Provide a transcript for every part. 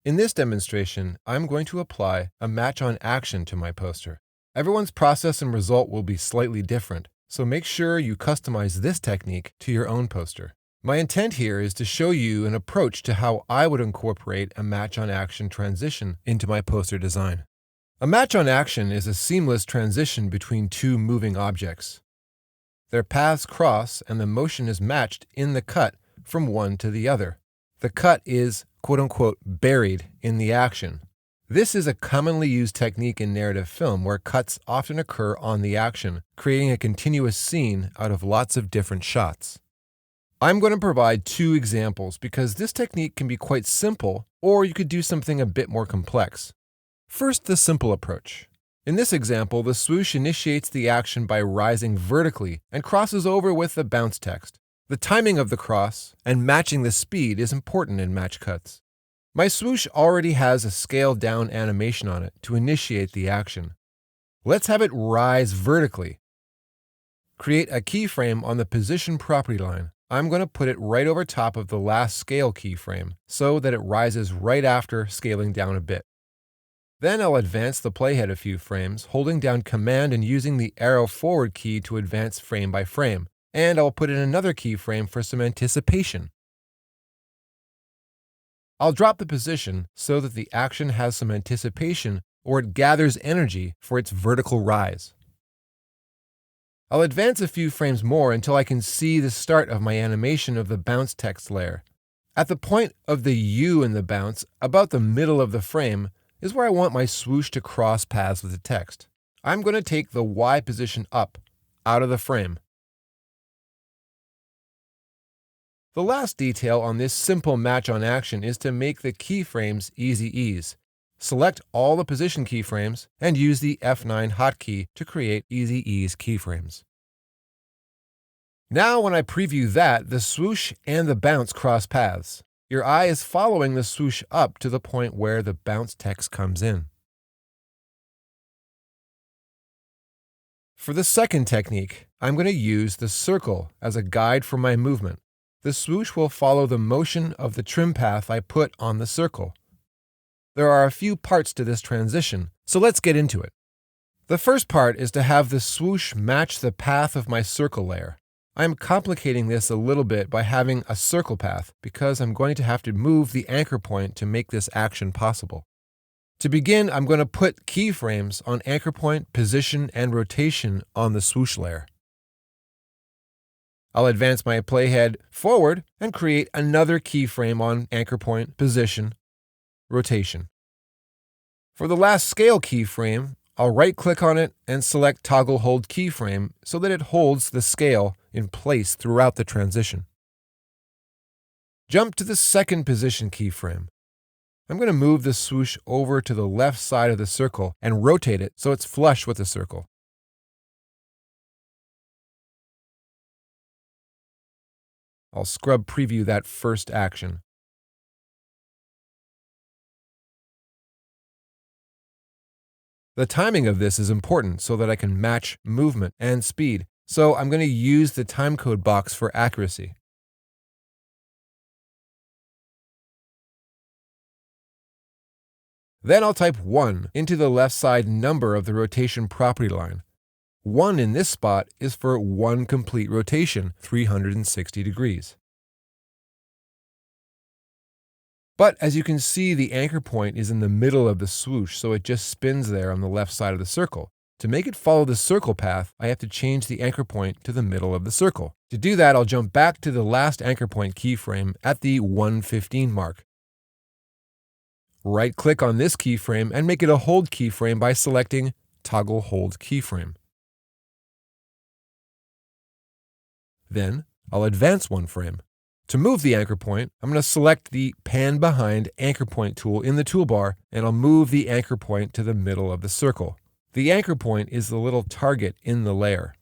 In this demonstration, I'm going to apply a match on action to my poster. Everyone's process and result will be slightly different, so make sure you customize this technique to your own poster. My intent here is to show you an approach to how I would incorporate a match on action transition into my poster design. A match on action is a seamless transition between two moving objects. Their paths cross and the motion is matched in the cut from one to the other. The cut is, quote-unquote, buried in the action. This is a commonly used technique in narrative film where cuts often occur on the action, creating a continuous scene out of lots of different shots. I'm going to provide two examples because this technique can be quite simple, or you could do something a bit more complex. First, the simple approach. In this example, the swoosh initiates the action by rising vertically and crosses over with the bounce text. The timing of the cross and matching the speed is important in match cuts. My swoosh already has a scaled down animation on it to initiate the action. Let's have it rise vertically. Create a keyframe on the position property line. I'm going to put it right over top of the last scale keyframe so that it rises right after scaling down a bit. Then I'll advance the playhead a few frames, holding down Command and using the arrow forward key to advance frame by frame. And I'll put in another keyframe for some anticipation. I'll drop the position so that the action has some anticipation or it gathers energy for its vertical rise. I'll advance a few frames more until I can see the start of my animation of the bounce text layer. At the point of the U in the bounce, about the middle of the frame, is where I want my swoosh to cross paths with the text. I'm going to take the Y position up, out of the frame. The last detail on this simple match on action is to make the keyframes easy ease. Select all the position keyframes and use the F9 hotkey to create easy ease keyframes. Now when I preview that, the swoosh and the bounce cross paths. Your eye is following the swoosh up to the point where the bounce text comes in. For the second technique, I'm going to use the circle as a guide for my movement. The swoosh will follow the motion of the trim path I put on the circle. There are a few parts to this transition, so let's get into it. The first part is to have the swoosh match the path of my circle layer. I'm complicating this a little bit by having a circle path because I'm going to have to move the anchor point to make this action possible. To begin, I'm going to put keyframes on anchor point, position, and rotation on the swoosh layer. I'll advance my playhead forward and create another keyframe on anchor point, position, rotation. For the last scale keyframe, I'll right-click on it and select Toggle Hold Keyframe so that it holds the scale in place throughout the transition. Jump to the second position keyframe. I'm going to move the swoosh over to the left side of the circle and rotate it so it's flush with the circle. I'll scrub preview that first action. The timing of this is important so that I can match movement and speed, so I'm going to use the timecode box for accuracy. Then I'll type 1 into the left side number of the rotation property line. 1 in this spot is for one complete rotation, 360 degrees. But as you can see, the anchor point is in the middle of the swoosh, so it just spins there on the left side of the circle. To make it follow the circle path, I have to change the anchor point to the middle of the circle. To do that, I'll jump back to the last anchor point keyframe at the 1:15 mark. Right-click on this keyframe and make it a hold keyframe by selecting Toggle Hold Keyframe. Then, I'll advance one frame. To move the anchor point, I'm going to select the Pan Behind Anchor Point tool in the toolbar, and I'll move the anchor point to the middle of the circle. The anchor point is the little target in the layer.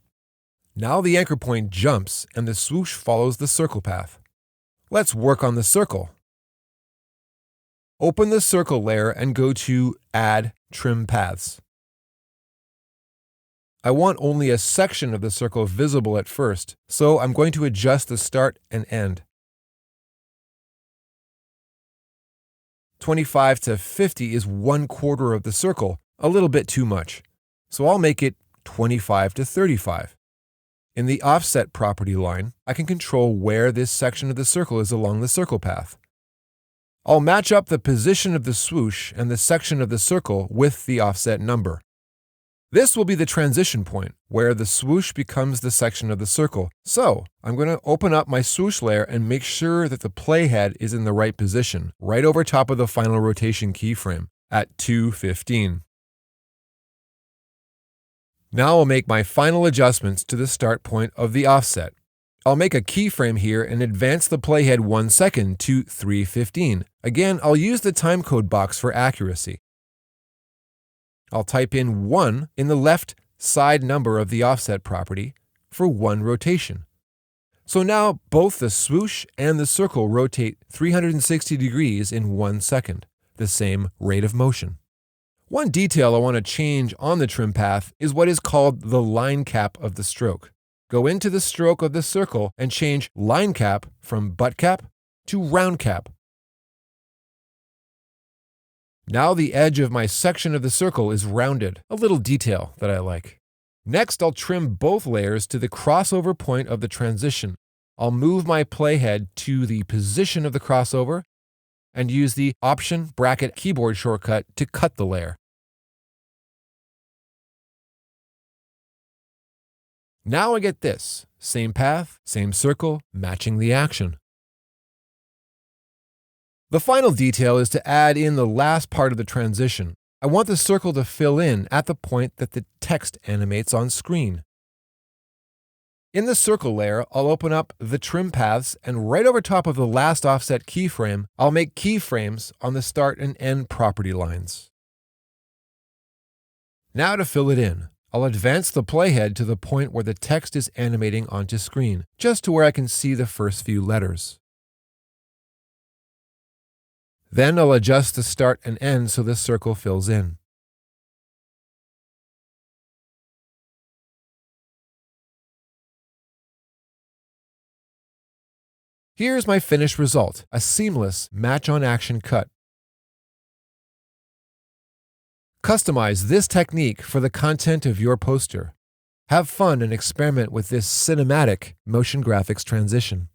Now the anchor point jumps, and the swoosh follows the circle path. Let's work on the circle. Open the circle layer and go to Add Trim Paths. I want only a section of the circle visible at first, so I'm going to adjust the start and end. 25 to 50 is 1/4 of the circle, a little bit too much. So I'll make it 25 to 35. In the offset property line, I can control where this section of the circle is along the circle path. I'll match up the position of the swoosh and the section of the circle with the offset number. This will be the transition point where the swoosh becomes the section of the circle. So I'm going to open up my swoosh layer and make sure that the playhead is in the right position, right over top of the final rotation keyframe at 2:15. Now I'll make my final adjustments to the start point of the offset. I'll make a keyframe here and advance the playhead 1 second to 3:15. Again, I'll use the timecode box for accuracy. I'll type in 1 in the left side number of the offset property for 1 rotation. So now both the swoosh and the circle rotate 360 degrees in 1 second, the same rate of motion. One detail I want to change on the trim path is what is called the line cap of the stroke. Go into the stroke of the circle and change line cap from butt cap to round cap. Now the edge of my section of the circle is rounded, a little detail that I like. Next, I'll trim both layers to the crossover point of the transition. I'll move my playhead to the position of the crossover and use the Option bracket keyboard shortcut to cut the layer. Now I get this: same path, same circle, matching the action. The final detail is to add in the last part of the transition. I want the circle to fill in at the point that the text animates on screen. In the circle layer, I'll open up the trim paths, and right over top of the last offset keyframe, I'll make keyframes on the start and end property lines. Now to fill it in, I'll advance the playhead to the point where the text is animating onto screen, just to where I can see the first few letters. Then I'll adjust the start and end so the circle fills in. Here's my finished result, a seamless match-on-action cut. Customize this technique for the content of your poster. Have fun and experiment with this cinematic motion graphics transition.